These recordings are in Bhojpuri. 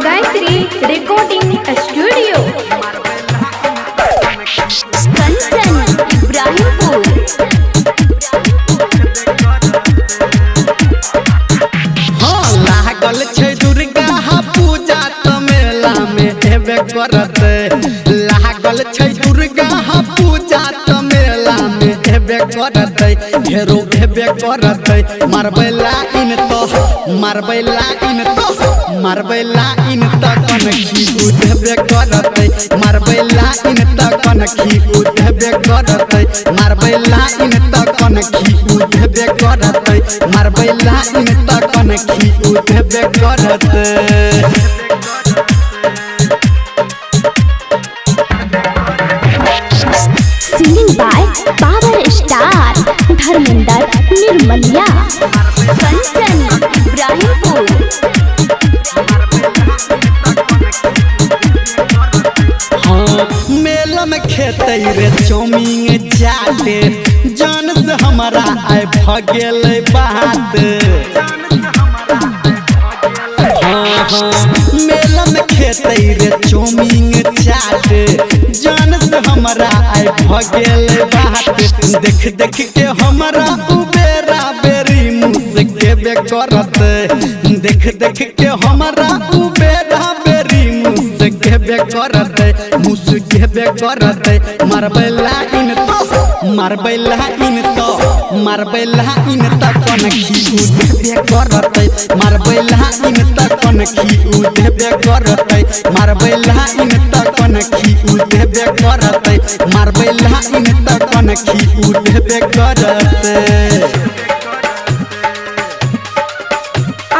Gayatri recording studio Kanchan Ibrahimpur. हाँ लागल छै दुर्गा पूजा त मेला में हेबे करत। लागल छै दुर्गा पूजा त मेला में हेबे करत। ढेरो हेबे करत। मारबै लाइन तो मारबै लाइन तो मारबै लाइन त कनखी उठबे करत। मारबै लाइन त कनखी उठबे करत। मारबै लाइन त कनखी उठबे करत। मारबै लाइन त कनखी उठबे करत। Singing by power star Dharmendra Nirmaliya Kanchan Ibrahimpur. हाँ मेला में खेते रे चौमिंग चाटे जान से हमारा आय भगेल बात। हाँ मेला में खेते रे चौमिंग चाटे जान से हमारा आय भगेल बात। देख देख के हमारा उबेरा बेरी मुँह से केबे करत। देख देख के हमारा उबेरा बेरी मुँह से केबे करत। मुँह से केबे करत। मारबै लाइन तो मारबै लाइन तो मारबै लाइन त कनखी उठबे करत। मारबै लाइन त कनखी उठबे करत। मारबै लाइन त कनखी उठबे करत। मारबै लाइन त कनखी उठबे करत।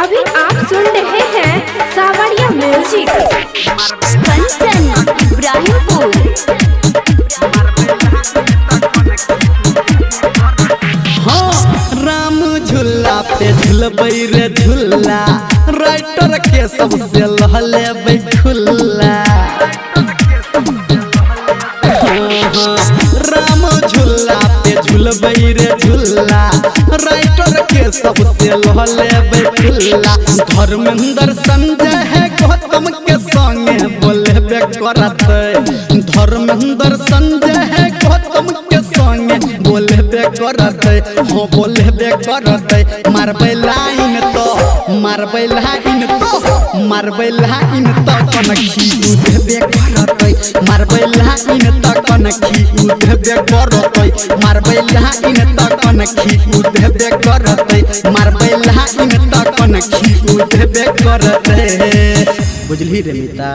अभी आप सुन रहे हैं सावरिया म्यूजिक कंचन इब्राहिमपुर। हाँ राम झूला पे झूलबै रे झूला राइटर के सबसे लहलेबै खुल्ला। राम झूला पे झूलबै रे झूला राइटर के सबसे लहलेबै खुल्ला। धर्मेंद्र संजय है गौतम के संगे बोलेबे करत। धर्मेंद्र संजय है गौतम के संगे बोलेबे करत। हाँ बोलेबे करत। मारबै लाइन तो मारबै लाइन तो मारबै लाइन त कनखी उठबे करत। मारबै लाइन त कनखी उठबे करत। मारबै लाइन त कनखी उठबे करत। मारबै लाइन त कनखी उठबे करत। बुझली रे मिता।